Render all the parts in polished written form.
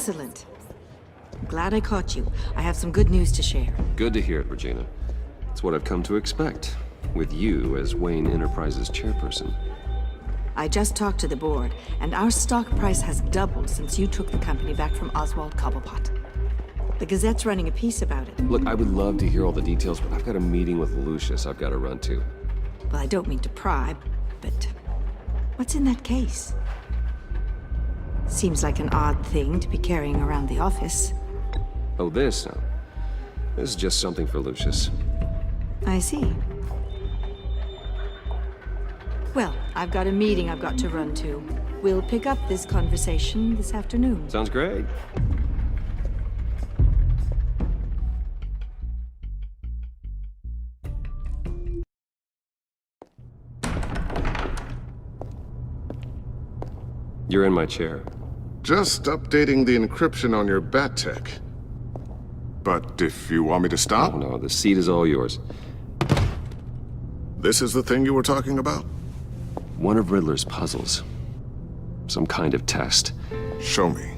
Excellent. Glad I caught you. I have some good news to share. Good to hear it, Regina. It's what I've come to expect, with you as Wayne Enterprises chairperson. I just talked to the board, and our stock price has doubled since you took the company back from Oswald Cobblepot. The Gazette's running a piece about it. Look, I would love to hear all the details, but I've got a meeting with Lucius I've got to run to. Well, I don't mean to pry, but what's in that case? Seems like an odd thing to be carrying around the office. Oh, this? No. This is just something for Lucius. I see. Well, I've got a meeting I've got to run to. We'll pick up this conversation this afternoon. Sounds great. You're in my chair. Just updating the encryption on your bat tech. But if you want me to stop? Oh, no, the seat is all yours. This is the thing you were talking about? One of Riddler's puzzles. Some kind of test. Show me.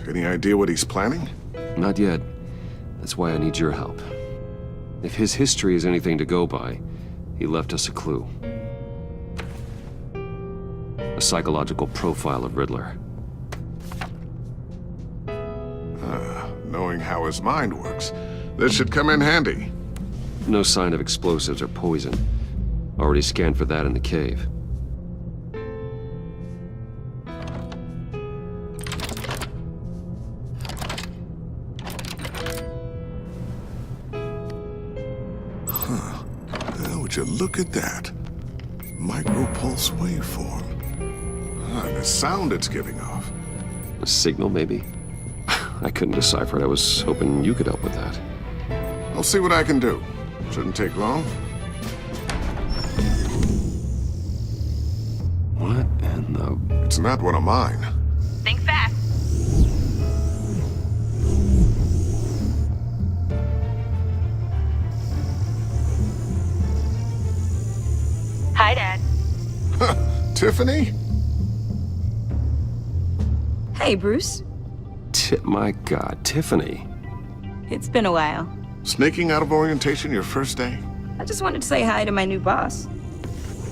Any idea what he's planning? Not yet. That's why I need your help. If his history is anything to go by, he left us a clue. A psychological profile of Riddler. Knowing how his mind works, this should come in handy. No sign of explosives or poison. Already scanned for that in the cave. Would you look at that? Micropulse waveform. And the sound it's giving off. A signal, maybe? I couldn't decipher it. I was hoping you could help with that. I'll see what I can do. Shouldn't take long. What in the... It's not one of mine. Think fast. Hi, Dad. Tiffany? Hey, Bruce. My God, Tiffany. It's been a while. Sneaking out of orientation your first day? I just wanted to say hi to my new boss.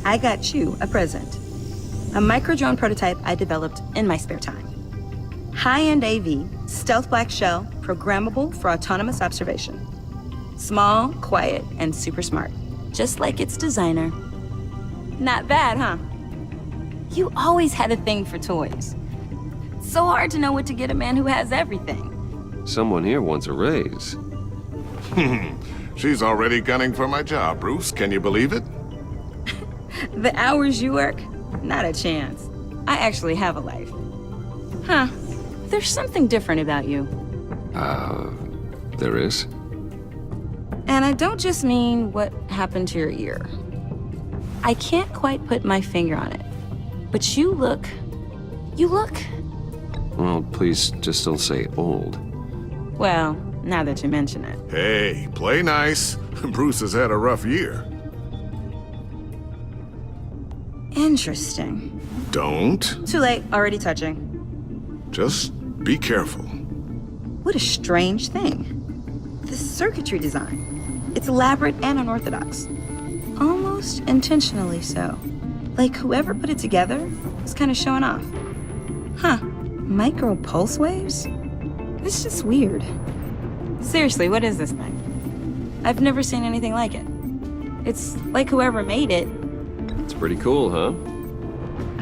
I got you a present. A micro-drone prototype I developed in my spare time. High-end AV, stealth black shell, programmable for autonomous observation. Small, quiet, and super smart. Just like its designer. Not bad, huh? You always had a thing for toys. So hard to know what to get a man who has everything. Someone here wants a raise. She's already gunning for my job, Bruce. Can you believe it? The hours you work? Not a chance. I actually have a life. Huh. There's something different about you. There is? And I don't just mean what happened to your ear. I can't quite put my finger on it. But you look... Well, please just don't say old. Well, now that you mention it. Hey, play nice. Bruce has had a rough year. Interesting. Don't. Too late, already touching. Just be careful. What a strange thing. The circuitry design. It's elaborate and unorthodox. Almost intentionally so. Like whoever put it together was kind of showing off. Huh. Micro pulse waves? It's just weird. Seriously, what is this thing? I've never seen anything like it. It's like whoever made it. It's pretty cool, huh?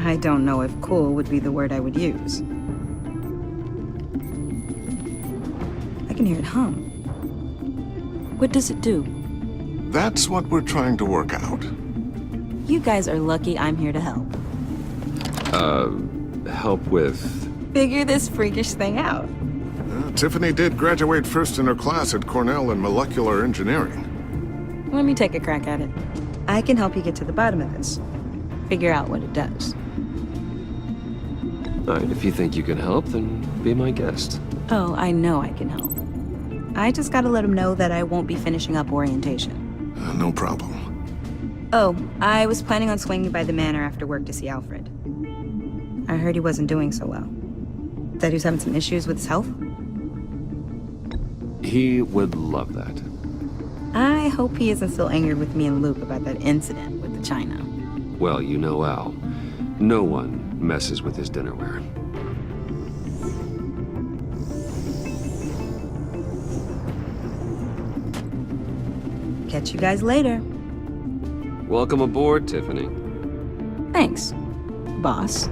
I don't know if cool would be the word I would use. I can hear it hum. What does it do? That's what we're trying to work out. You guys are lucky I'm here to help. Help with... Figure this freakish thing out. Tiffany did graduate first in her class at Cornell in molecular engineering. Let me take a crack at it. I can help you get to the bottom of this. Figure out what it does. All right, if you think you can help, then be my guest. Oh, I know I can help. I just gotta let him know that I won't be finishing up orientation. No problem. Oh, I was planning on swinging by the manor after work to see Alfred. I heard he wasn't doing so well. Said he was having some issues with his health. He would love that. I hope he isn't still angered with me and Luke about that incident with the China. Well, you know Al. No one messes with his dinnerware. Catch you guys later. Welcome aboard, Tiffany. Thanks, boss.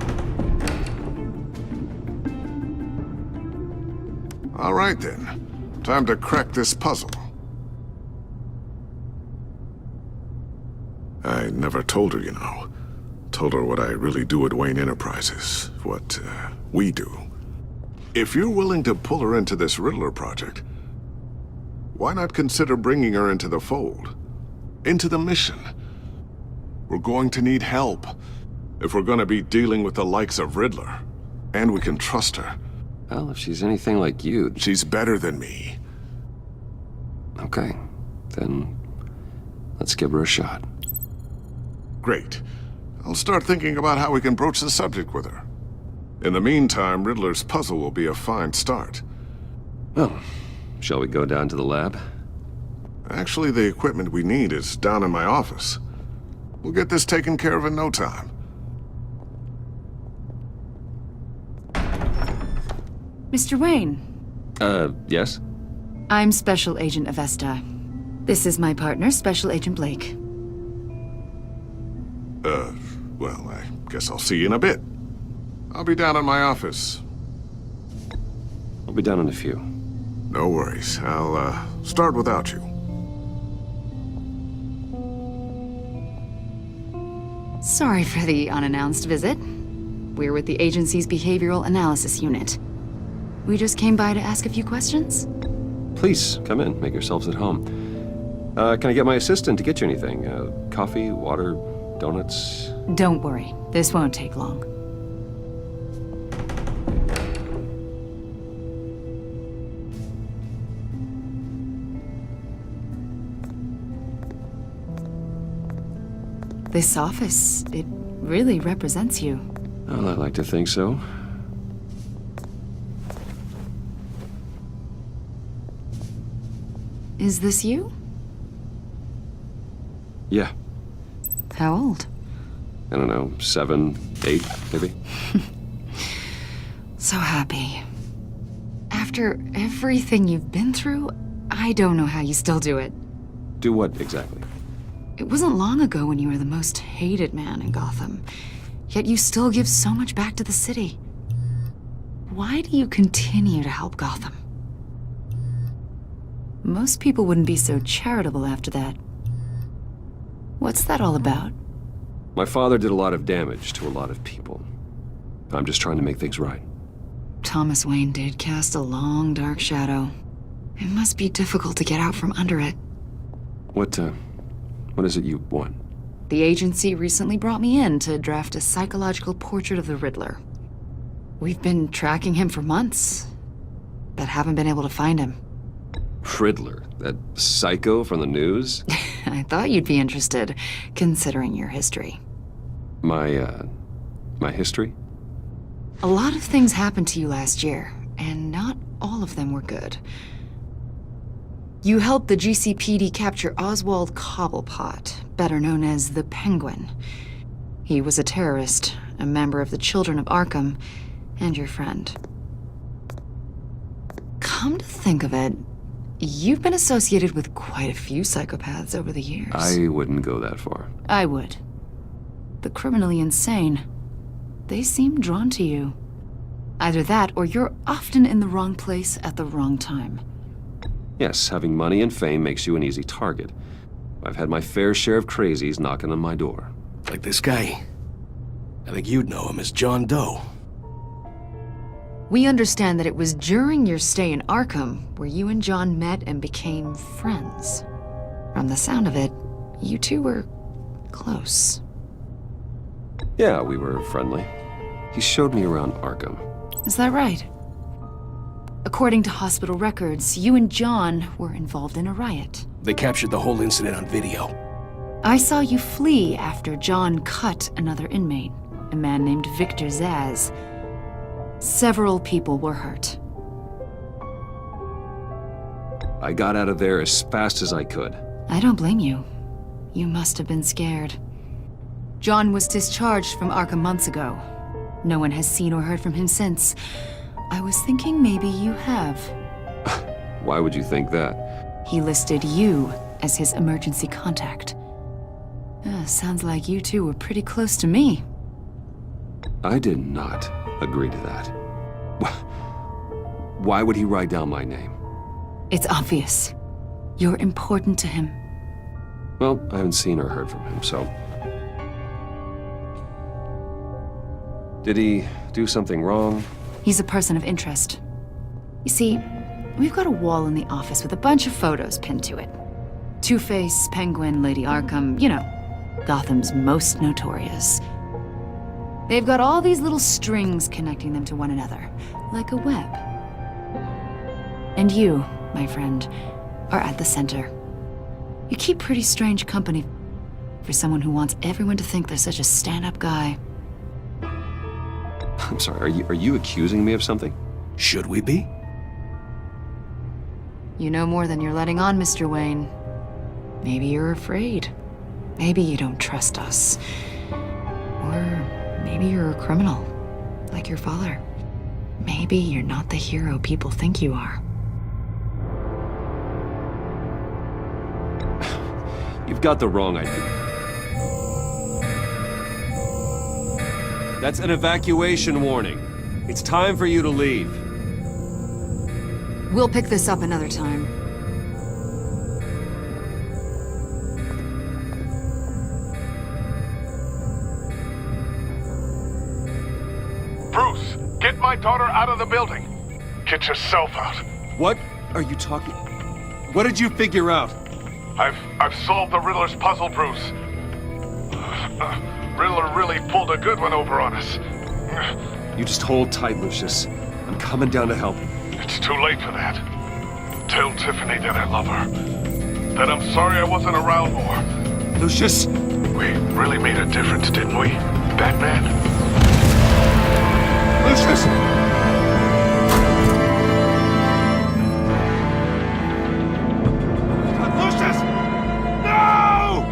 All right then. Time to crack this puzzle. I never told her, you know. Told her what I really do at Wayne Enterprises. What, we do. If you're willing to pull her into this Riddler project, why not consider bringing her into the fold? Into the mission? We're going to need help if we're going to be dealing with the likes of Riddler. And we can trust her. Well, if she's anything like you... She's better than me. Okay, then let's give her a shot. Great. I'll start thinking about how we can broach the subject with her. In the meantime, Riddler's puzzle will be a fine start. Well, shall we go down to the lab? Actually, the equipment we need is down in my office. We'll get this taken care of in no time. Mr. Wayne. Yes? I'm Special Agent Avesta. This is my partner, Special Agent Blake. Well, I guess I'll see you in a bit. I'll be down in my office. I'll be down in a few. No worries. I'll, start without you. Sorry for the unannounced visit. We're with the agency's Behavioral Analysis Unit. We just came by to ask a few questions. Please, come in. Make yourselves at home. Can I get my assistant to get you anything? Coffee, water, donuts? Don't worry, this won't take long. This office, it really represents you. Well, I'd like to think so. Is this you? Yeah. How old? I don't know, 7, 8, maybe? So happy. After everything you've been through, I don't know how you still do it. Do what exactly? It wasn't long ago when you were the most hated man in Gotham, yet you still give so much back to the city. Why do you continue to help Gotham? Most people wouldn't be so charitable after that. What's that all about? My father did a lot of damage to a lot of people. I'm just trying to make things right. Thomas Wayne did cast a long, dark shadow. It must be difficult to get out from under it. What is it you want? The agency recently brought me in to draft a psychological portrait of the Riddler. We've been tracking him for months, but haven't been able to find him. Riddler? That psycho from the news? I thought you'd be interested, considering your history. My history? A lot of things happened to you last year, and not all of them were good. You helped the GCPD capture Oswald Cobblepot, better known as the Penguin. He was a terrorist, a member of the Children of Arkham, and your friend. Come to think of it, you've been associated with quite a few psychopaths over the years. I wouldn't go that far. I would. The criminally insane. They seem drawn to you. Either that, or you're often in the wrong place at the wrong time. Yes, having money and fame makes you an easy target. I've had my fair share of crazies knocking on my door. Like this guy. I think you'd know him as John Doe. We understand that it was during your stay in Arkham where you and John met and became friends. From the sound of it, you two were close. Yeah, we were friendly. He showed me around Arkham. Is that right? According to hospital records, you and John were involved in a riot. They captured the whole incident on video. I saw you flee after John cut another inmate. a man named Victor Zaz. Several people were hurt. I got out of there as fast as I could. I don't blame you. You must have been scared. John was discharged from Arkham months ago. No one has seen or heard from him since. I was thinking maybe you have. Why would you think that? He listed you as his emergency contact. Sounds like you two were pretty close to me. I did not agree to that. Why would he write down my name? It's obvious. You're important to him. Well, I haven't seen or heard from him, so... Did he do something wrong? He's a person of interest. You see, we've got a wall in the office with a bunch of photos pinned to it. Two-Face, Penguin, Lady Arkham, you know, Gotham's most notorious. They've got all these little strings connecting them to one another, like a web. And you, my friend, are at the center. You keep pretty strange company for someone who wants everyone to think they're such a stand-up guy. I'm sorry, are you accusing me of something? Should we be? You know more than you're letting on, Mr. Wayne. Maybe you're afraid. Maybe you don't trust us. Or maybe you're a criminal, like your father. Maybe you're not the hero people think you are. You've got the wrong idea. That's an evacuation warning. It's time for you to leave. We'll pick this up another time. Bruce, get my daughter out of the building. Get yourself out. What are you talking... What did you figure out? I've solved the Riddler's puzzle, Bruce. Riddler really pulled a good one over on us. You just hold tight, Lucius. I'm coming down to help. It's too late for that. Tell Tiffany that I love her. That I'm sorry I wasn't around more. Lucius! We really made a difference, didn't we, Batman? Lucius! Lucius! No!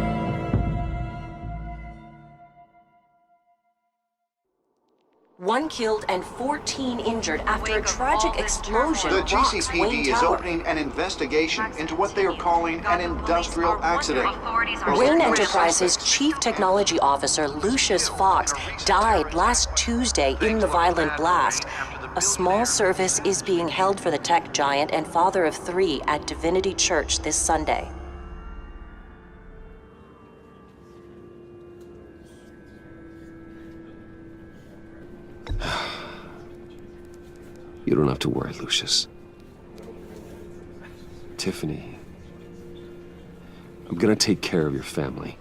One killed and 14 injured after a tragic explosion The rocks Wayne GCPD is Tower. opening an investigation into what they are calling an industrial accident. Wayne Enterprises' Chief Technology Officer Lucius Fox died last Tuesday in the violent blast. A small service is being held for the tech giant and father of 3 at Divinity Church this Sunday. You don't have to worry, Lucius. Tiffany, I'm gonna take care of your family.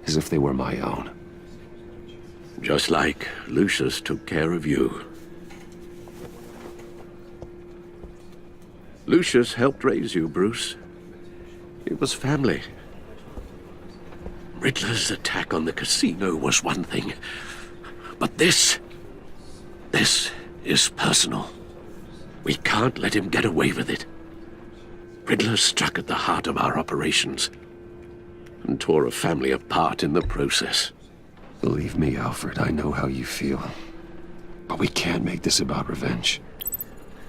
As if they were my own. Just like Lucius took care of you. Lucius helped raise you, Bruce. It was family. Riddler's attack on the casino was one thing. But this is personal. We can't let him get away with it. Riddler struck at the heart of our operations and tore a family apart in the process. Believe me, Alfred, I know how you feel. But we can't make this about revenge.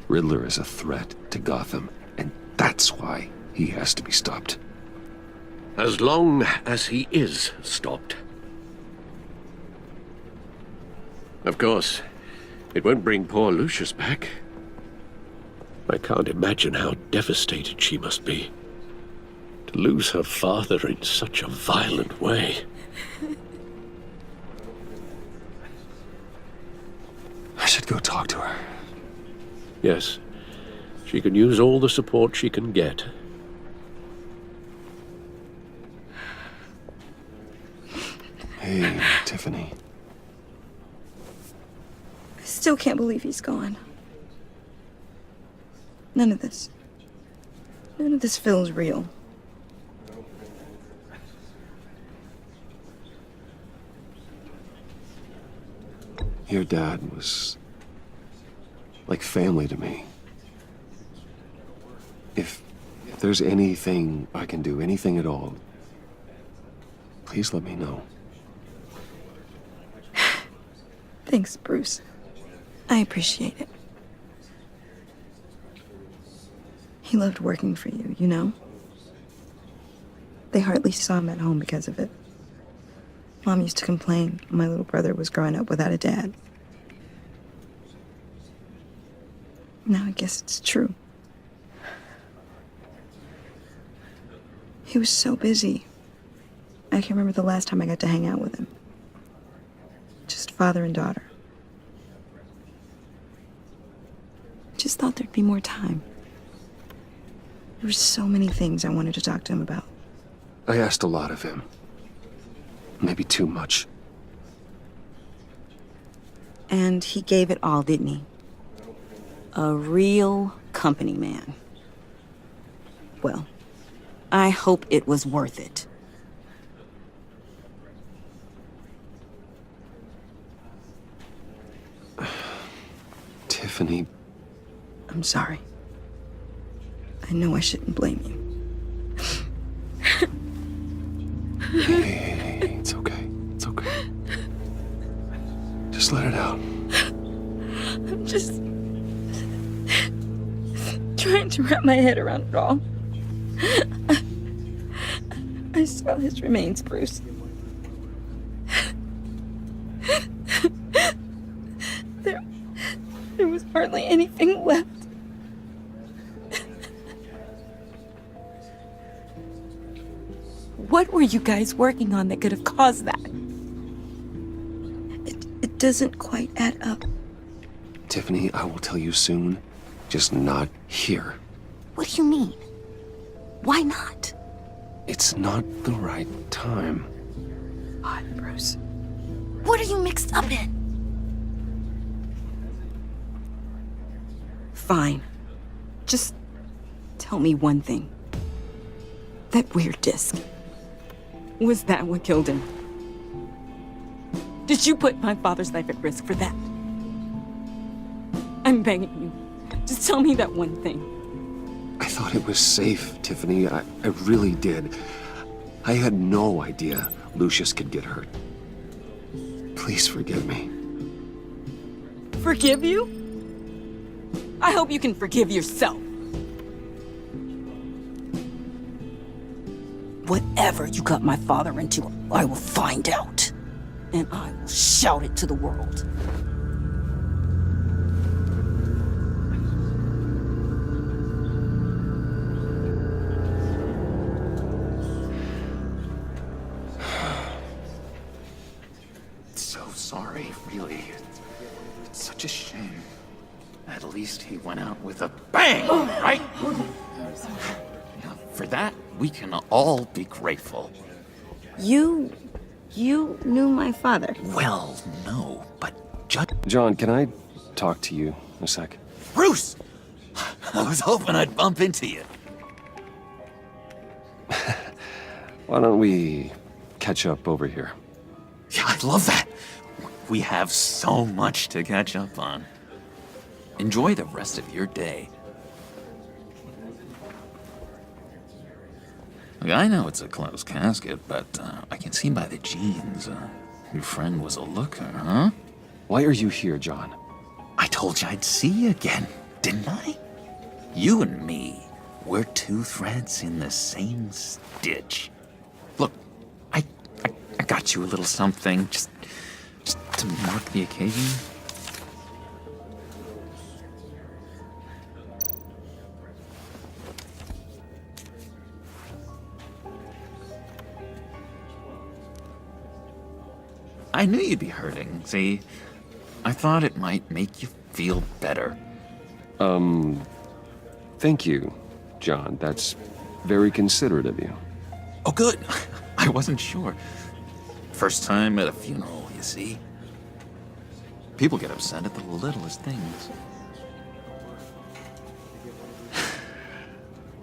Riddler is a threat to Gotham, and that's why he has to be stopped. As long as he is stopped. Of course, it won't bring poor Lucius back. I can't imagine how devastated she must be. To lose her father in such a violent way. I should go talk to her. Yes, she can use all the support she can get. Hey, Tiffany. I still can't believe he's gone. None of this feels real. Your dad was like family to me. If there's anything I can do, anything at all, please let me know. Thanks, Bruce. I appreciate it. He loved working for you, you know? They hardly saw him at home because of it. Mom used to complain my little brother was growing up without a dad. Now I guess it's true. He was so busy. I can't remember the last time I got to hang out with him. Just father and daughter. Just thought there'd be more time. There were so many things I wanted to talk to him about. I asked a lot of him. Maybe too much. And he gave it all, didn't he? A real company man. Well, I hope it was worth it. Tiffany. I'm sorry. I know I shouldn't blame you. Hey, it's okay. It's okay. Just let it out. I'm just trying to wrap my head around it all. I saw his remains, Bruce. There was hardly anything left. What were you guys working on that could have caused that? It doesn't quite add up. Tiffany, I will tell you soon. Just not here. What do you mean? Why not? It's not the right time. Odd, Bruce. What are you mixed up in? Fine. Just tell me one thing. That weird disc. Was that what killed him? Did you put my father's life at risk for that? I'm begging you. Just tell me that one thing. I thought it was safe, Tiffany. I really did. I had no idea Lucius could get hurt. Please forgive me. Forgive you? I hope you can forgive yourself. Whatever you got my father into, I will find out. And I will shout it to the world. So sorry, really. It's such a shame. At least he went out with a bang, right? Now, for that, we can all be grateful. You knew my father. Well, no, but just... John, can I talk to you a sec? Bruce! I was hoping I'd bump into you. Why don't we catch up over here? Yeah, I'd love that. We have so much to catch up on. Enjoy the rest of your day. Look, I know it's a closed casket, but I can see by the jeans, your friend was a looker, huh? Why are you here, John? I told you I'd see you again, didn't I? You and me, we're two threads in the same stitch. Look, I got you a little something, just to mark the occasion. I knew you'd be hurting, see? I thought it might make you feel better. Thank you, John. That's very considerate of you. Oh, good. I wasn't sure. First time at a funeral, you see? People get upset at the littlest things.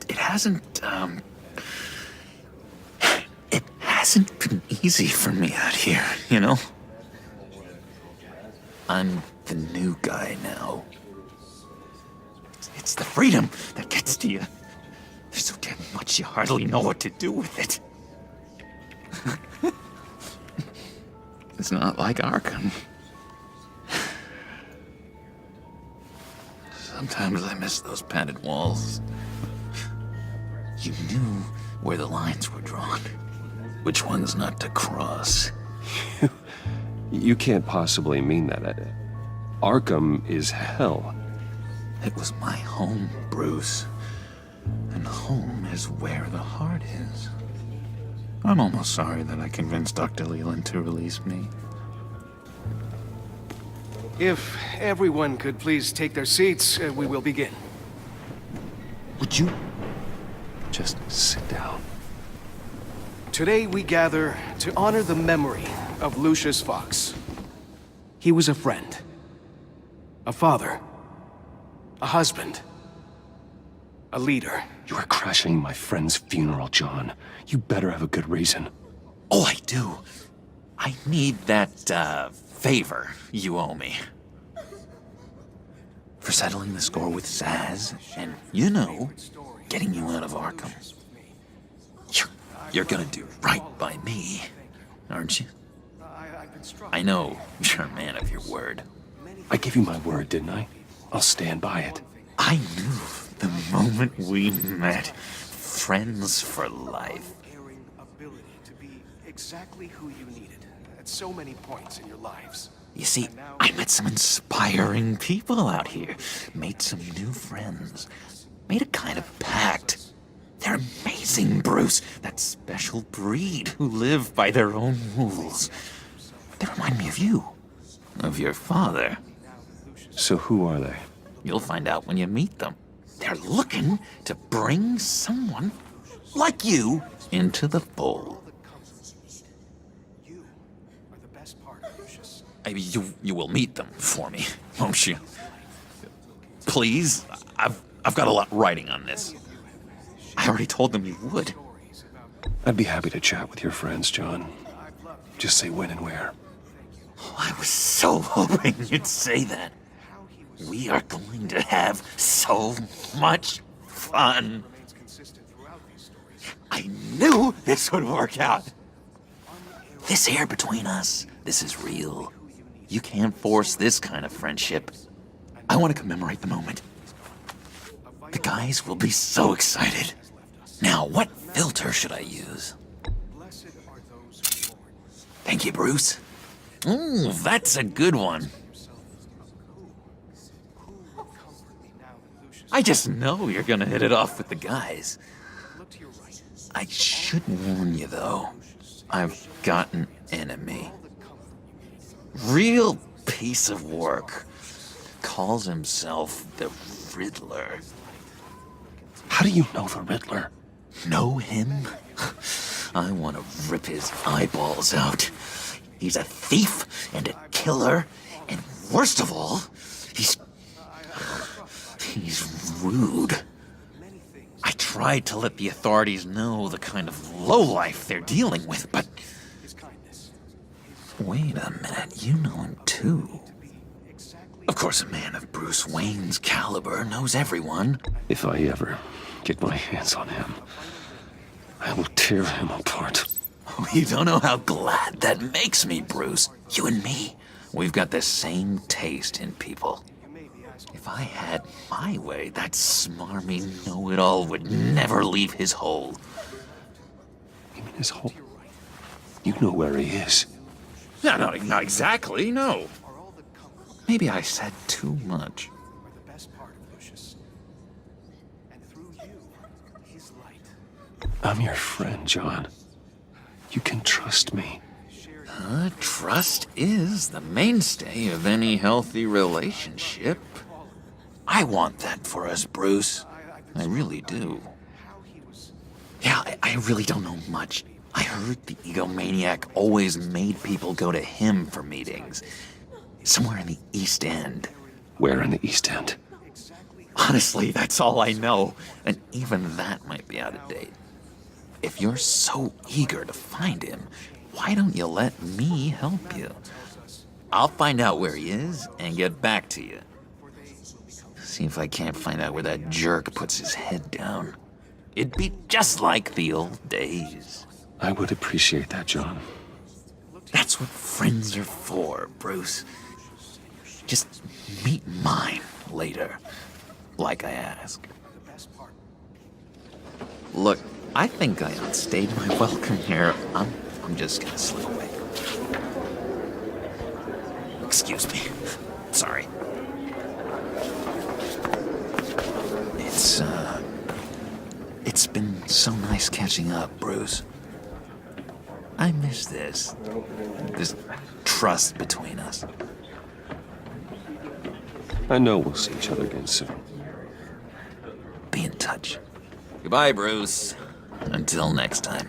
It hasn't been easy for me out here, you know? I'm the new guy now. It's the freedom that gets to you. There's so damn much you hardly know what to do with it. It's not like Arkham. Sometimes I miss those padded walls. You knew where the lines were drawn. Which ones not to cross. You can't possibly mean that. Arkham is hell. It was my home, Bruce. And home is where the heart is. I'm almost sorry that I convinced Dr. Leland to release me. If everyone could please take their seats, we will begin. Would you? Just sit down. Today we gather to honor the memory of Lucius Fox. He was a friend, a father, a husband, a leader. You are crashing my friend's funeral, John. You better have a good reason. Oh, I do. I need that, favor you owe me. For settling the score with Zaz, and, you know, getting you out of Arkham. You're gonna do right by me, aren't you? I know you're a man of your word. I gave you my word, didn't I? I'll stand by it. I knew the moment we met. Friends for life. Ability to be exactly who you needed at so many points in your lives. You see, I met some inspiring people out here. Made some new friends. Made a kind of pact. They're amazing, Bruce. That special breed who live by their own rules. They remind me of you. Of your father. So who are they? You'll find out when you meet them. They're looking to bring someone like you into the fold. You are the best part of Lucius. You will meet them for me, won't you? Please, I've got a lot writing on this. I already told them you would. I'd be happy to chat with your friends, John. Just say when and where. Oh, I was so hoping you'd say that. We are going to have so much fun. I knew this would work out. This air between us, this is real. You can't force this kind of friendship. I want to commemorate the moment. The guys will be so excited. Now, what filter should I use? Thank you, Bruce. Ooh, that's a good one. I just know you're gonna hit it off with the guys. I should warn you, though. I've got an enemy. Real piece of work. Calls himself the Riddler. How do you know the Riddler? Know him? I want to rip his eyeballs out. He's a thief and a killer, and worst of all, he's rude. I tried to let the authorities know the kind of lowlife they're dealing with, but... Wait a minute, you know him too. Of course, a man of Bruce Wayne's caliber knows everyone. If I ever get my hands on him, I will tear him apart. Oh, you don't know how glad that makes me, Bruce. You and me, we've got the same taste in people. If I had my way, that smarmy know-it-all would never leave his hole. You mean his hole? You know where he is. No, not exactly, no. Maybe I said too much. I'm your friend, John. You can trust me. Trust is the mainstay of any healthy relationship. I want that for us, Bruce. I really do. Yeah, I really don't know much. I heard the egomaniac always made people go to him for meetings. Somewhere in the East End. Where in the East End? Honestly, that's all I know. And even that might be out of date. If you're so eager to find him, why don't you let me help you? I'll find out where he is and get back to you. See if I can't find out where that jerk puts his head down. It'd be just like the old days. I would appreciate that, John. That's what friends are for, Bruce. Just meet mine later, like I asked. Look, I think I outstayed my welcome here. I'm just gonna slip away. Excuse me. Sorry. It's been so nice catching up, Bruce. I miss this trust between us. I know we'll see each other again soon. Be in touch. Goodbye, Bruce. Until next time.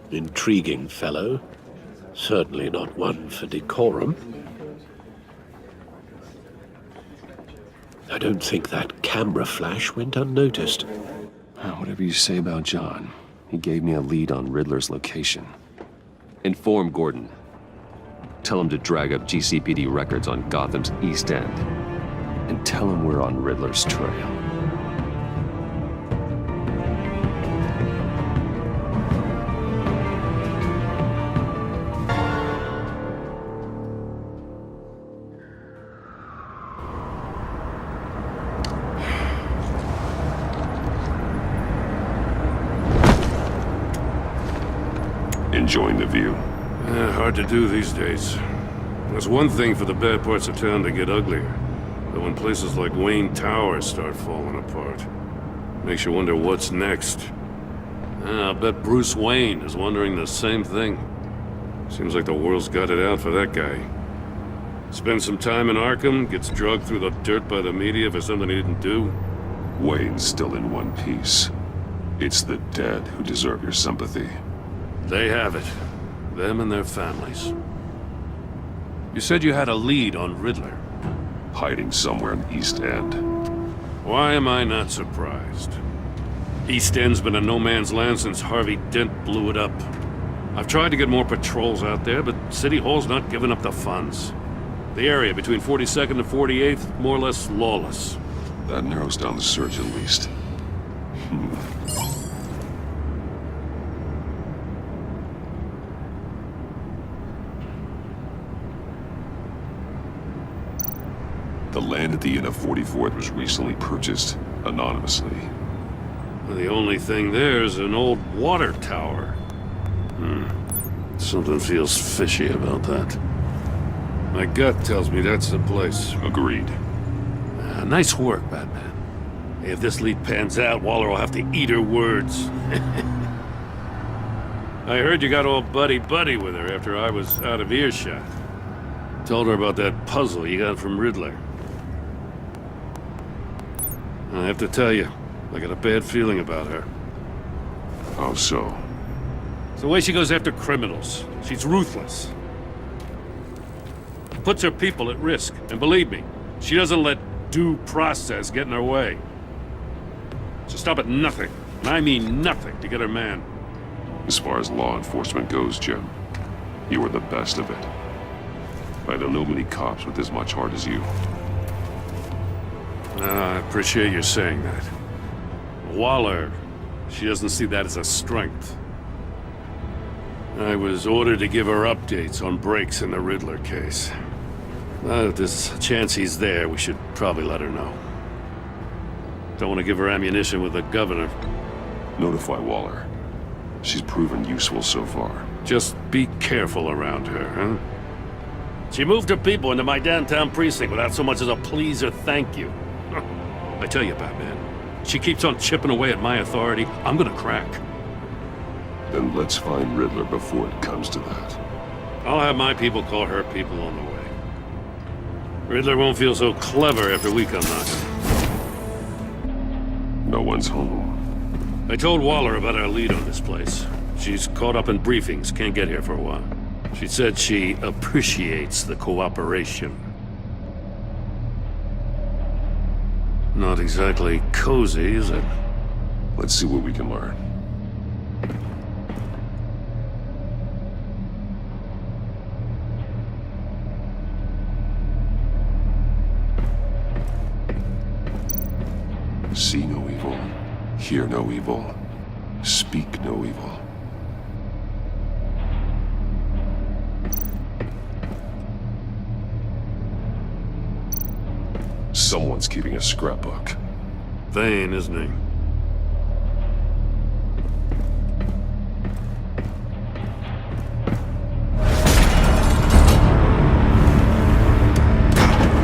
Intriguing fellow. Certainly not one for decorum. I don't think that camera flash went unnoticed. Whatever you say about John, he gave me a lead on Riddler's location. Inform Gordon. Tell him to drag up GCPD records on Gotham's East End. And tell him we're on Riddler's trail. Enjoying the view. Hard to do these days. It's one thing for the bad parts of town to get uglier, but when places like Wayne Tower start falling apart, makes you wonder what's next. I bet Bruce Wayne is wondering the same thing. Seems like the world's got it out for that guy. Spends some time in Arkham, gets drugged through the dirt by the media for something he didn't do. Wayne's still in one piece. It's the dead who deserve your sympathy. They have it. Them and their families. You said you had a lead on Riddler. Hiding somewhere in East End. Why am I not surprised? East End's been a no-man's land since Harvey Dent blew it up. I've tried to get more patrols out there, but City Hall's not giving up the funds. The area between 42nd and 48th, more or less lawless. That narrows down the search at least. The land at the end of 44th was recently purchased anonymously. The only thing there is an old water tower. Something feels fishy about that. My gut tells me that's the place. Agreed. Nice work, Batman. If this lead pans out, Waller will have to eat her words. I heard you got all buddy-buddy with her after I was out of earshot. Told her about that puzzle you got from Riddler. I have to tell you, I got a bad feeling about her. How so? It's the way she goes after criminals. She's ruthless. Puts her people at risk. And believe me, she doesn't let due process get in her way. She'll stop at nothing, and I mean nothing, to get her man. As far as law enforcement goes, Jim, you are the best of it. I don't know many cops with as much heart as you. I appreciate you saying that. Waller, she doesn't see that as a strength. I was ordered to give her updates on breaks in the Riddler case. If there's a chance he's there, we should probably let her know. Don't want to give her ammunition with the governor. Notify Waller. She's proven useful so far. Just be careful around her, huh? She moved her people into my downtown precinct without so much as a please or thank you. I tell you, Batman, she keeps on chipping away at my authority, I'm gonna crack. Then let's find Riddler before it comes to that. I'll have my people call her people on the way. Riddler won't feel so clever after we come knocking. No one's home. I told Waller about our lead on this place. She's caught up in briefings, can't get here for a while. She said she appreciates the cooperation. Not exactly cozy, is it? Let's see what we can learn. See no evil, hear no evil, speak no evil. Someone's keeping a scrapbook. Vain, isn't he?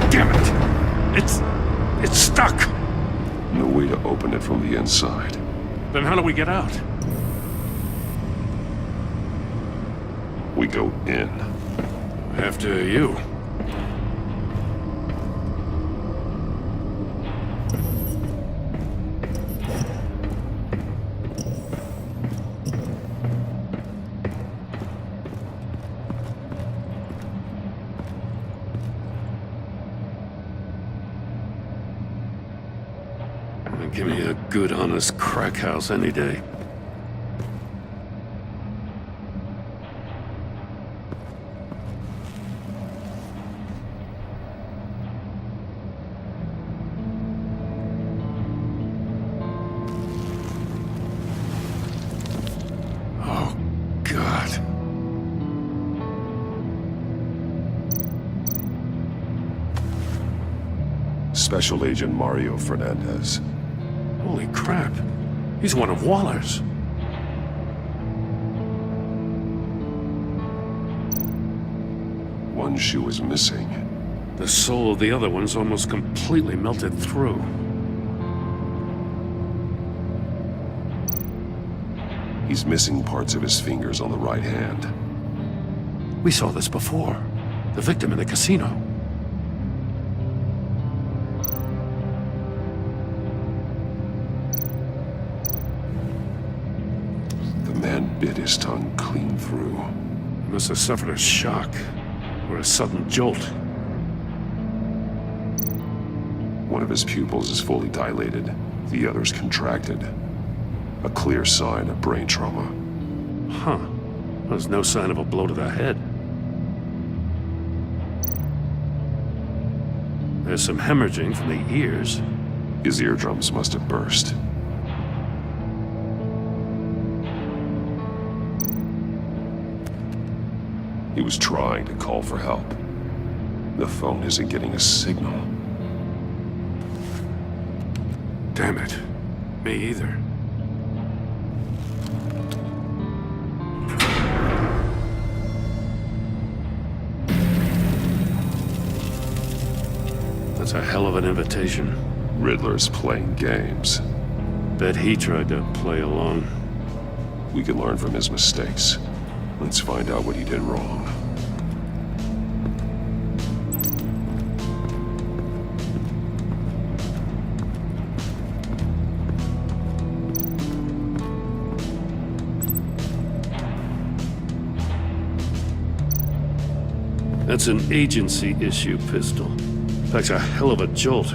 Damn it! It's stuck! No way to open it from the inside. Then how do we get out? We go in. After you. Give me a good, honest crack house any day. Oh, God. Special Agent Mario Fernandez. Holy crap. He's one of Waller's. One shoe is missing. The soul of the other one's almost completely melted through. He's missing parts of his fingers on the right hand. We saw this before. The victim in the casino. The man bit his tongue clean through. He must have suffered a shock or a sudden jolt. One of his pupils is fully dilated. The other's contracted. A clear sign of brain trauma. Huh. There's no sign of a blow to the head. There's some hemorrhaging from the ears. His eardrums must have burst. He was trying to call for help. The phone isn't getting a signal. Damn it. Me either. That's a hell of an invitation. Riddler's playing games. Bet he tried to play along. We can learn from his mistakes. Let's find out what he did wrong. That's an agency-issue pistol. Packs a hell of a jolt.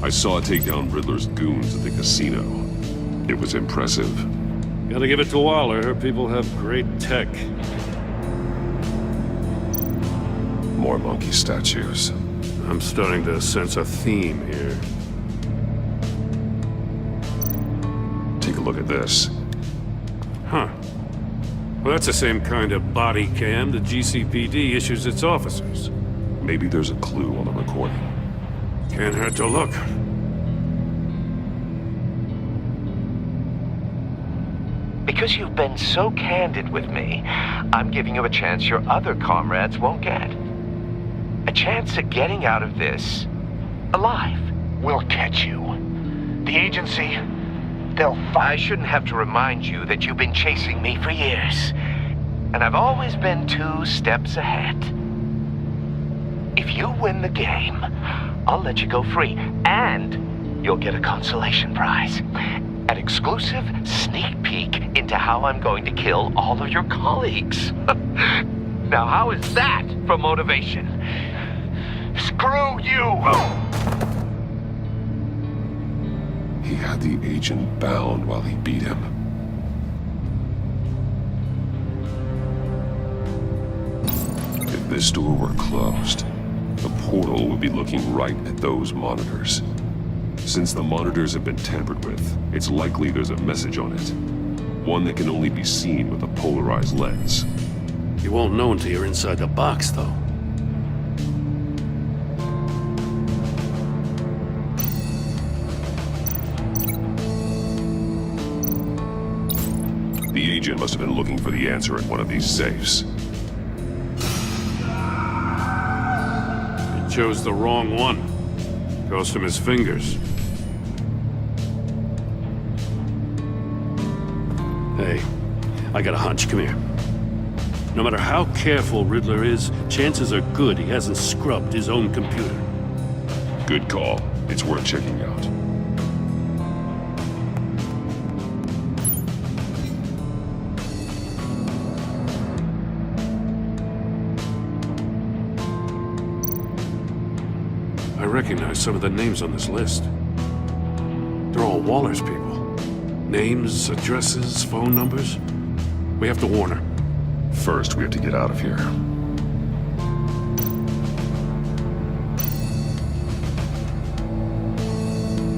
I saw it take down Riddler's goons at the casino. It was impressive. Gotta give it to Waller. Her people have great tech. More monkey statues. I'm starting to sense a theme here. Take a look at this. Huh. Well, that's the same kind of body cam the GCPD issues its officers. Maybe there's a clue on the recording. Can't hurt to look. Because you've been so candid with me, I'm giving you a chance your other comrades won't get. A chance at getting out of this alive. We'll catch you. The agency, I shouldn't have to remind you that you've been chasing me for years. And I've always been 2 steps ahead. If you win the game, I'll let you go free. And you'll get a consolation prize. An exclusive sneak peek into how I'm going to kill all of your colleagues. Now, how is that for motivation? Screw you! He had the agent bound while he beat him. If this door were closed, the portal would be looking right at those monitors. Since the monitors have been tampered with, it's likely there's a message on it. One that can only be seen with a polarized lens. You won't know until you're inside the box, though. The agent must have been looking for the answer in one of these safes. He chose the wrong one. Cost him his fingers. Hey, I got a hunch. Come here. No matter how careful Riddler is, chances are good he hasn't scrubbed his own computer. Good call. It's worth checking out. I recognize some of the names on this list. They're all Waller's people. Names, addresses, phone numbers. We have to warn her. First, we have to get out of here.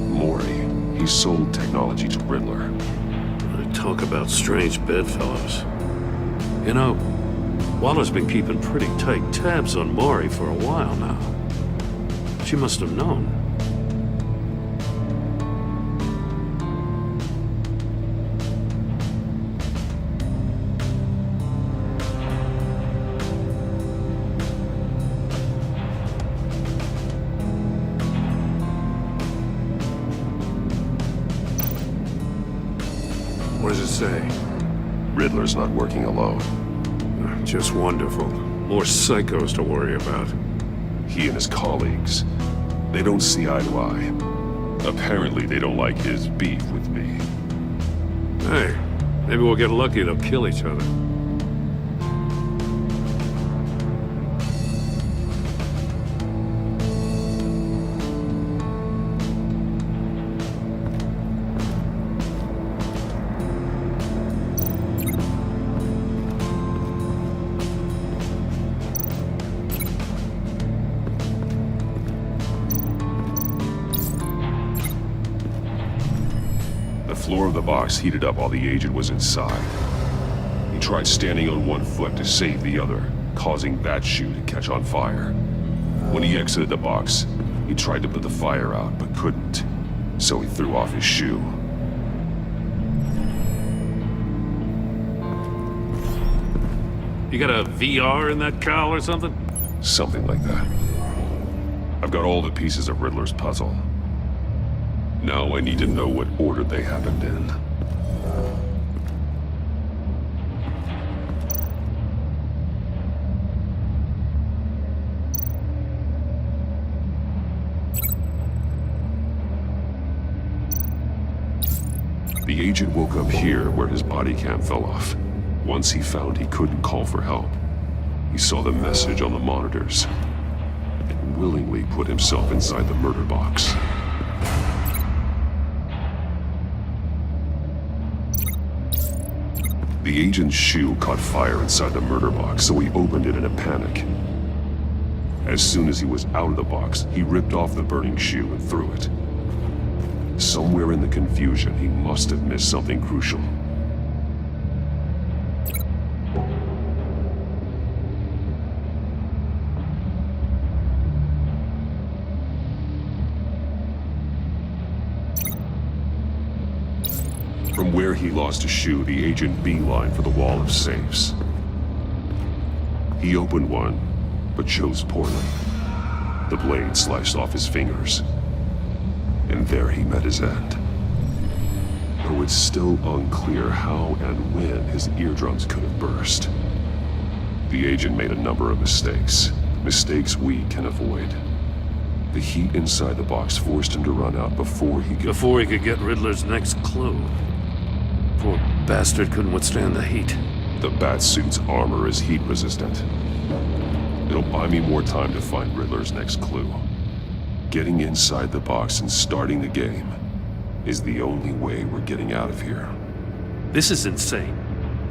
Maury, he sold technology to Riddler. Talk about strange bedfellows. You know, Waller's been keeping pretty tight tabs on Maury for a while now. She must have known. What does it say? Riddler's not working alone. Just wonderful. More psychos to worry about. He and his colleagues, they don't see eye to eye. Apparently, they don't like his beef with me. Hey, maybe we'll get lucky they'll kill each other. The floor of the box heated up while the agent was inside. He tried standing on one foot to save the other, causing that shoe to catch on fire. When he exited the box, he tried to put the fire out, but couldn't, so he threw off his shoe. You got a VR in that cowl or something? Something like that. I've got all the pieces of Riddler's puzzle. Now I need to know what order they happened in. The agent woke up here where his body cam fell off. Once he found he couldn't call for help, he saw the message on the monitors and willingly put himself inside the murder box. The agent's shoe caught fire inside the murder box, so he opened it in a panic. As soon as he was out of the box, he ripped off the burning shoe and threw it. Somewhere in the confusion, he must have missed something crucial. From where he lost a shoe, the agent beelined for the wall of safes. He opened one, but chose poorly. The blade sliced off his fingers. And there he met his end. Though it's still unclear how and when his eardrums could have burst. The agent made a number of mistakes. Mistakes we can avoid. The heat inside the box forced him to run out before he could get Riddler's next clue. Poor bastard couldn't withstand the heat. The Batsuit's armor is heat resistant. It'll buy me more time to find Riddler's next clue. Getting inside the box and starting the game is the only way we're getting out of here. This is insane.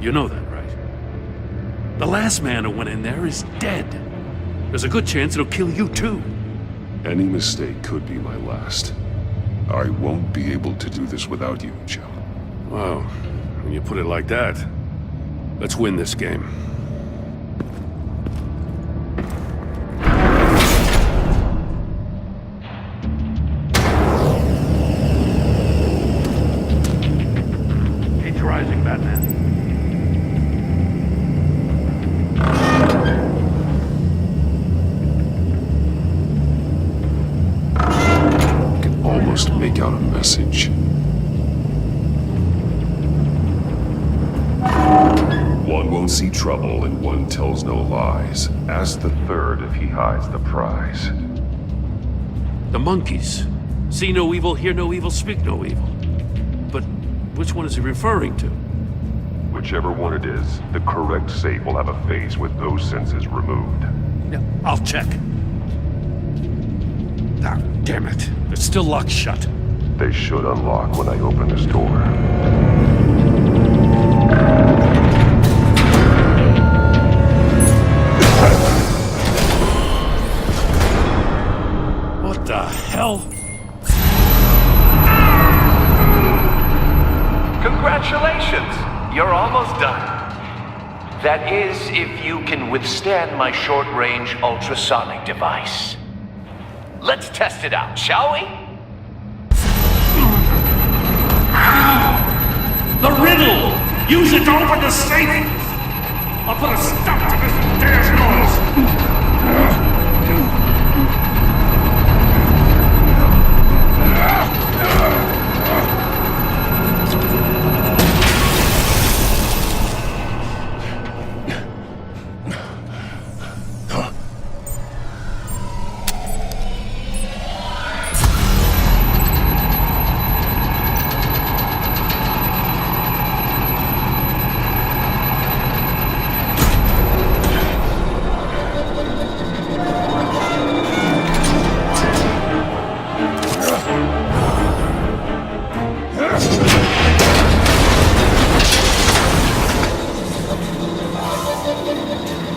You know that, right? The last man who went in there is dead. There's a good chance it'll kill you too. Any mistake could be my last. I won't be able to do this without you, Joe. Well, when you put it like that, let's win this game. Heat's rising, Batman. I can almost make out a message. One won't see trouble and one tells no lies. Ask the third if he hides the prize. The monkeys. See no evil, hear no evil, speak no evil. But which one is he referring to? Whichever one it is, the correct safe will have a face with those senses removed. Yeah, I'll check. Ah, damn it. It's still locked shut. They should unlock when I open this door. What the hell? Congratulations! You're almost done. That is, if you can withstand my short-range ultrasonic device. Let's test it out, shall we? The riddle! Use it to open the safe! I'll put a stop to this damn noise!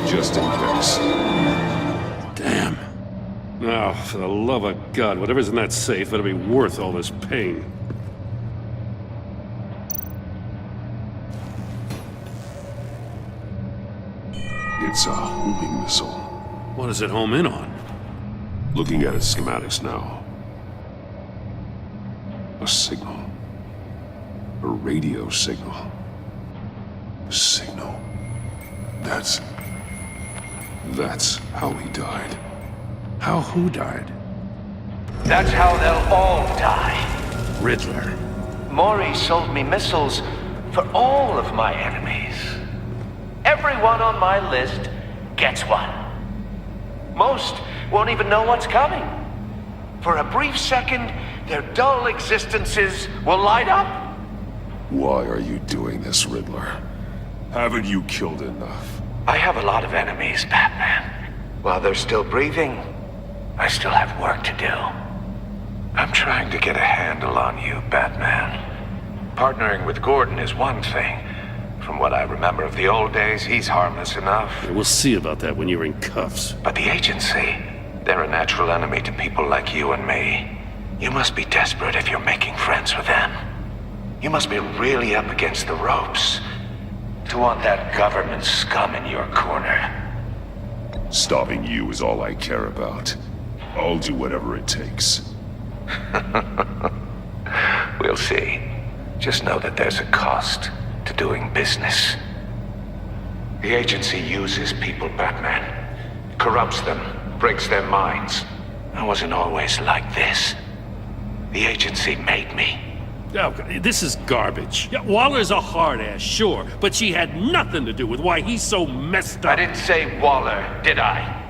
Just in case. Damn. Now, for the love of God, whatever's in that safe better be worth all this pain. It's a homing missile. What does it home in on? Looking at its schematics now. A signal. A radio signal. A signal. That's how he died. How who died? That's how they'll all die. Riddler. Maury sold me missiles for all of my enemies. Everyone on my list gets one. Most won't even know what's coming. For a brief second, their dull existences will light up. Why are you doing this, Riddler? Haven't you killed enough? I have a lot of enemies, Batman. While they're still breathing, I still have work to do. I'm trying to get a handle on you, Batman. Partnering with Gordon is one thing. From what I remember of the old days, he's harmless enough. Yeah, we'll see about that when you're in cuffs. But the agency, they're a natural enemy to people like you and me. You must be desperate if you're making friends with them. You must be really up against the ropes to want that government scum in your corner. Stopping you is all I care about. I'll do whatever it takes. We'll see. Just know that there's a cost to doing business. The agency uses people, Batman. Corrupts them, breaks their minds. I wasn't always like this. The agency made me. Oh, this is garbage. Yeah, Waller's a hard-ass, sure, but she had nothing to do with why he's so messed up. I didn't say Waller, did I?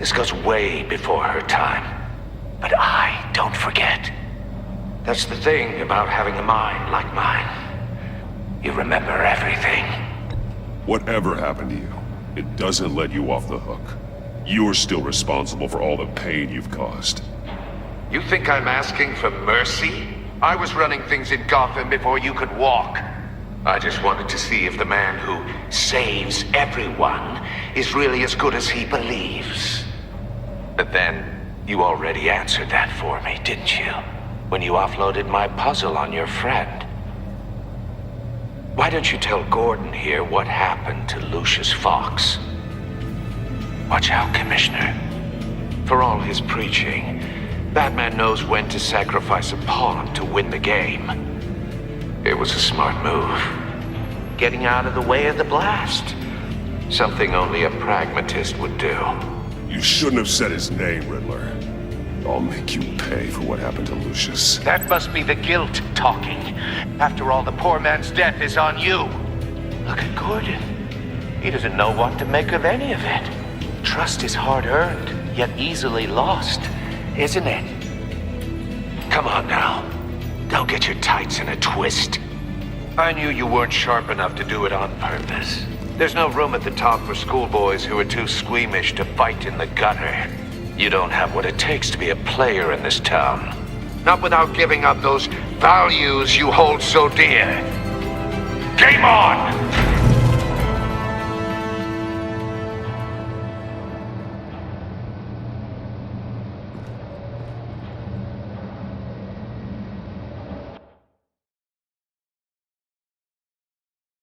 This goes way before her time. But I don't forget. That's the thing about having a mind like mine. You remember everything. Whatever happened to you, it doesn't let you off the hook. You're still responsible for all the pain you've caused. You think I'm asking for mercy? I was running things in Gotham before you could walk. I just wanted to see if the man who saves everyone is really as good as he believes. But then, you already answered that for me, didn't you? when you offloaded my puzzle on your friend. Why don't you tell Gordon here what happened to Lucius Fox? Watch out, Commissioner. For all his preaching, Batman knows when to sacrifice a pawn to win the game. It was a smart move. Getting out of the way of the blast. Something only a pragmatist would do. You shouldn't have said his name, Riddler. I'll make you pay for what happened to Lucius. That must be the guilt talking. After all, the poor man's death is on you. Look at Gordon. He doesn't know what to make of any of it. Trust is hard-earned, yet easily lost, isn't it? Come on now. Don't get your tights in a twist. I knew you weren't sharp enough to do it on purpose. There's no room at the top for schoolboys who are too squeamish to fight in the gutter. You don't have what it takes to be a player in this town. Not without giving up those values you hold so dear. Game on!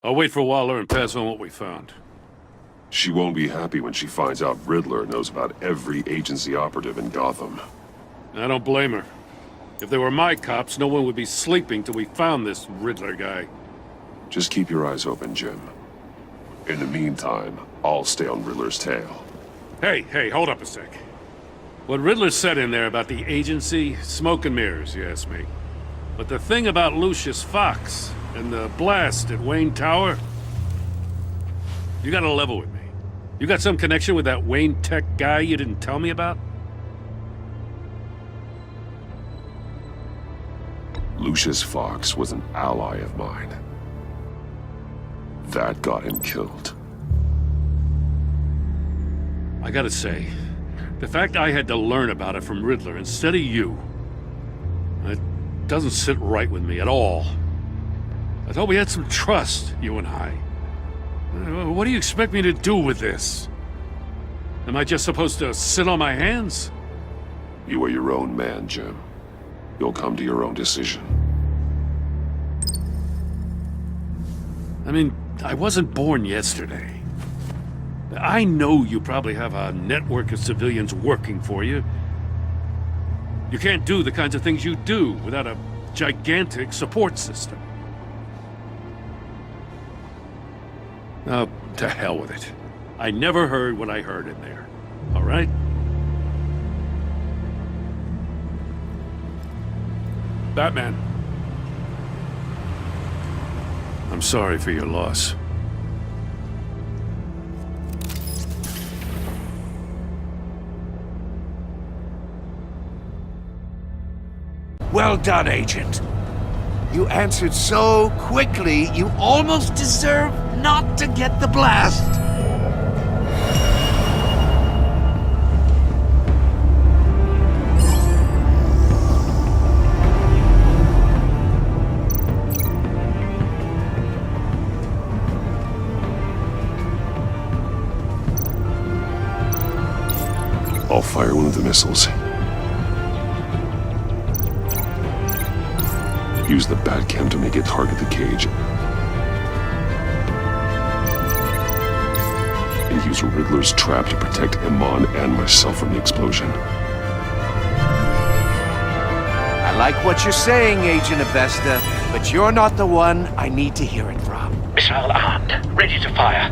I'll wait for Waller and pass on what we found. She won't be happy when she finds out Riddler knows about every agency operative in Gotham. I don't blame her. If they were my cops, no one would be sleeping till we found this Riddler guy. Just keep your eyes open, Jim. In the meantime, I'll stay on Riddler's tail. Hey, hold up a sec. What Riddler said in there about the agency, smoke and mirrors, you ask me. But the thing about Lucius Fox and the blast at Wayne Tower, you gotta level with me. You got some connection with that Wayne Tech guy you didn't tell me about? Lucius Fox was an ally of mine. That got him killed. I gotta say, the fact I had to learn about it from Riddler instead of you, it doesn't sit right with me at all. I thought we had some trust, you and I. What do you expect me to do with this? Am I just supposed to sit on my hands? You are your own man, Jim. You'll come to your own decision. I mean, I wasn't born yesterday. I know you probably have a network of civilians working for you. You can't do the kinds of things you do without a gigantic support system. Oh, to hell with it. I never heard what I heard in there. All right? Batman. I'm sorry for your loss. Well done, Agent. You answered so quickly, you almost deserve not to get the blast. I'll fire one of the missiles. Use the Batcam to make it target the cage. And use Riddler's trap to protect Iman and myself from the explosion. I like what you're saying, Agent Avesta, but you're not the one I need to hear it from. Missile armed, ready to fire.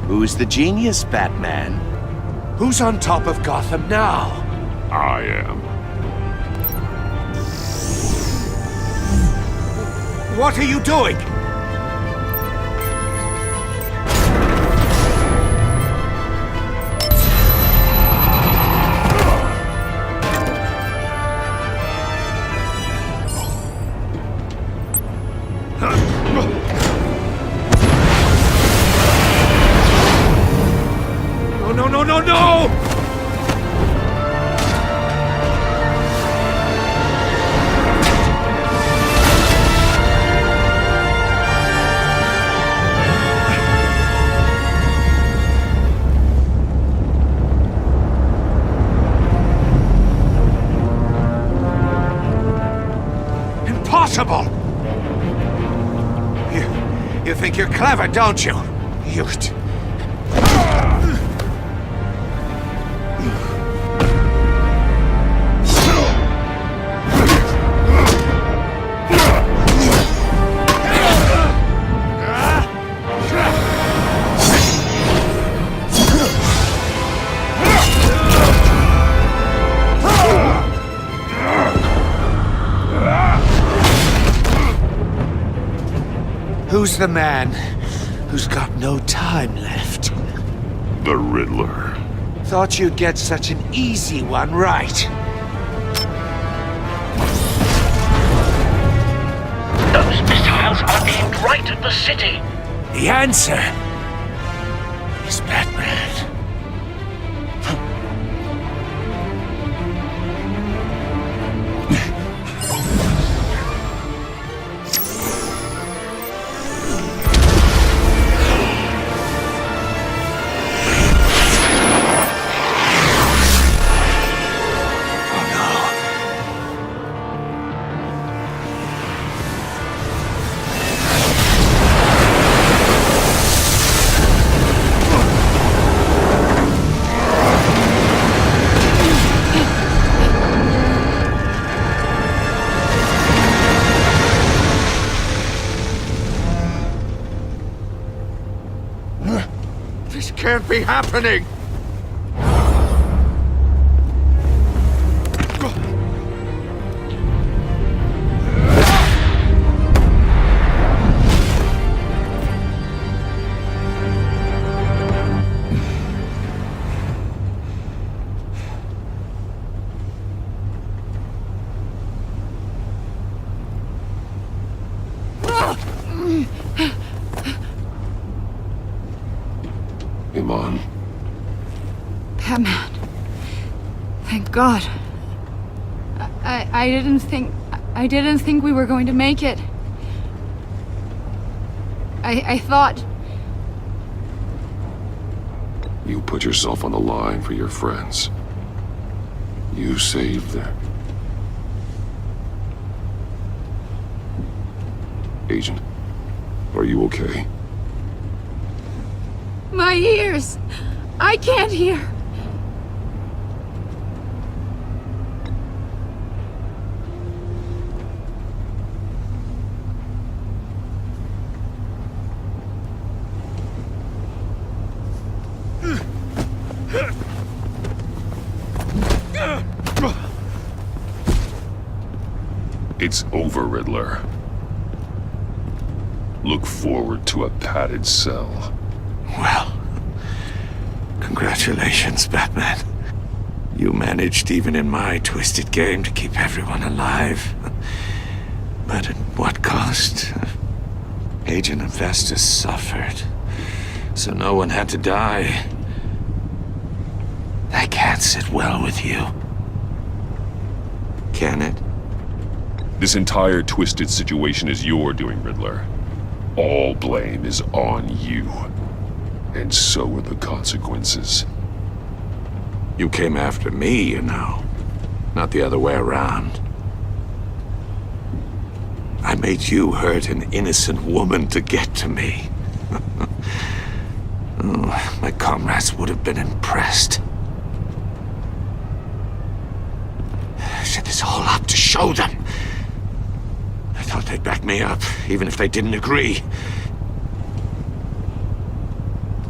Who's the genius, Batman? Who's on top of Gotham now? I am. What are you doing? No! impossible! You think you're clever, don't you? You... Who's the man who's got no time left? The Riddler. Thought you'd get such an easy one right. Those missiles are aimed right at the city. The answer is Batman. This can't be happening! Iman. Batman. Thank God. I didn't think we were going to make it. I thought... You put yourself on the line for your friends. You saved them. Agent, are you okay? My ears! I can't hear! It's over, Riddler. Look forward to a padded cell. Well, congratulations, Batman. You managed, even in my twisted game, to keep everyone alive. But at what cost? Agent Investus suffered, so no one had to die. That can't sit well with you. Can it? This entire twisted situation is your doing, Riddler. All blame is on you. And so are the consequences. You came after me, you know. Not the other way around. I made you hurt an innocent woman to get to me. Oh, my comrades would have been impressed. I set this all up to show them. I thought they'd back me up, even if they didn't agree.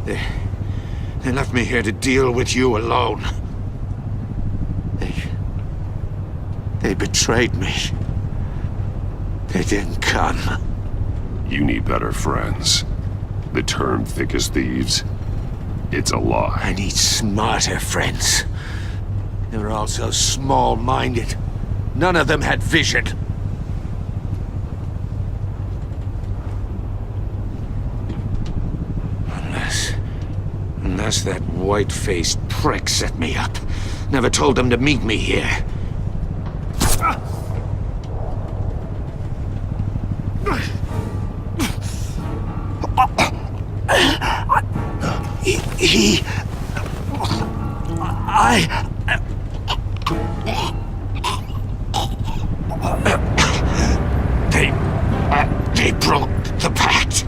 They left me here to deal with you alone. They betrayed me. They didn't come. You need better friends. The term thick as thieves, it's a lie. I need smarter friends. They were all so small-minded. None of them had vision. Unless that white-faced prick set me up. Never told them to meet me here. They broke the pact.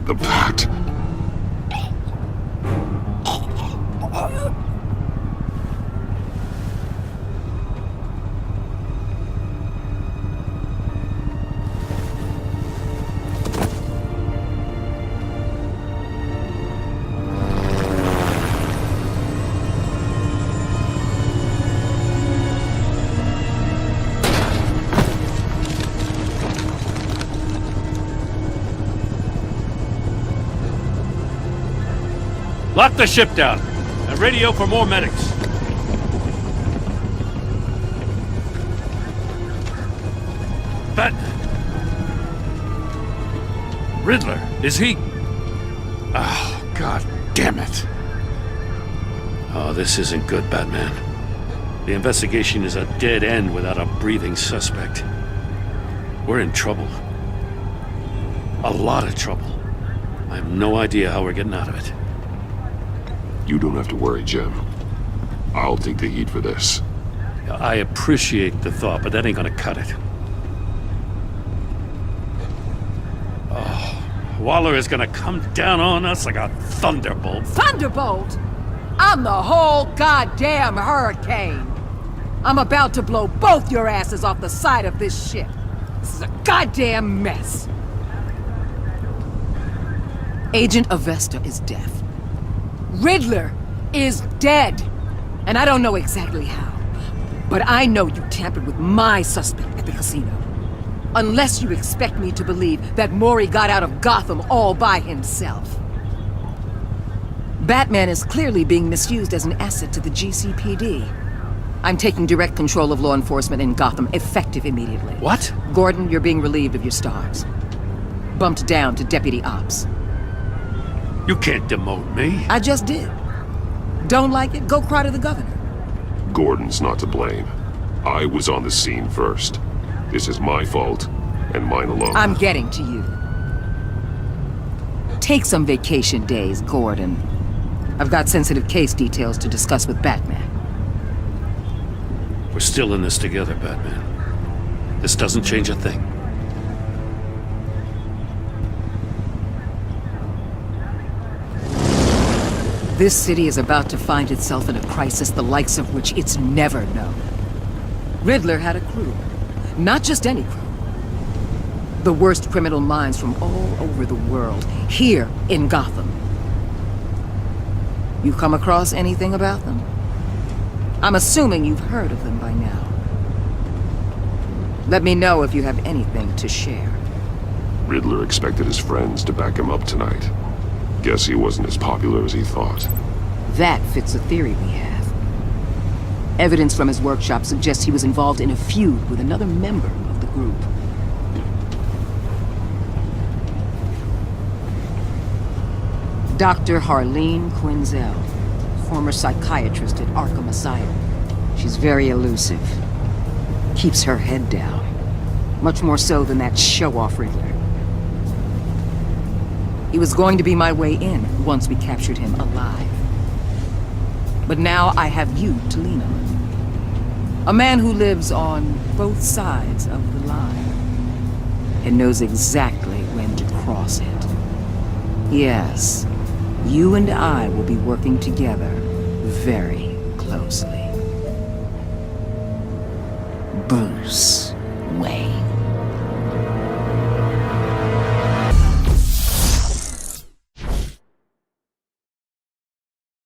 The pact? Lock the ship down and radio for more medics. But Riddler, is he? Oh, God damn it. Oh, this isn't good, Batman. The investigation is a dead end without a breathing suspect. We're in trouble. A lot of trouble. I have no idea how we're getting out of it. You don't have to worry, Jim. I'll take the heat for this. I appreciate the thought, but that ain't gonna cut it. Oh, Waller is gonna come down on us like a thunderbolt. Thunderbolt? I'm the whole goddamn hurricane. I'm about to blow both your asses off the side of this ship. This is a goddamn mess. Agent Avesta is deaf. Riddler is dead. And I don't know exactly how. But I know you tampered with my suspect at the casino. Unless you expect me to believe that Maury got out of Gotham all by himself. Batman is clearly being misused as an asset to the GCPD. I'm taking direct control of law enforcement in Gotham, effective immediately. What? Gordon, you're being relieved of your stars. Bumped down to Deputy Ops. You can't demote me. I just did. Don't like it? Go cry to the governor. Gordon's not to blame. I was on the scene first. This is my fault, and mine alone. I'm getting to you. Take some vacation days, Gordon. I've got sensitive case details to discuss with Batman. We're still in this together, Batman. This doesn't change a thing. This city is about to find itself in a crisis the likes of which it's never known. Riddler had a crew. Not just any crew. The worst criminal minds from all over the world, here in Gotham. You come across anything about them? I'm assuming you've heard of them by now. Let me know if you have anything to share. Riddler expected his friends to back him up tonight. Guess he wasn't as popular as he thought. That fits a theory we have. Evidence from his workshop suggests he was involved in a feud with another member of the group. Dr. Harleen Quinzel, former psychiatrist at Arkham Asylum. She's very elusive. Keeps her head down. Much more so than that show-off Riddler. He was going to be my way in once we captured him alive. But now I have you to lean on. A man who lives on both sides of the line and knows exactly when to cross it. Yes, you and I will be working together very closely. Bruce Wayne.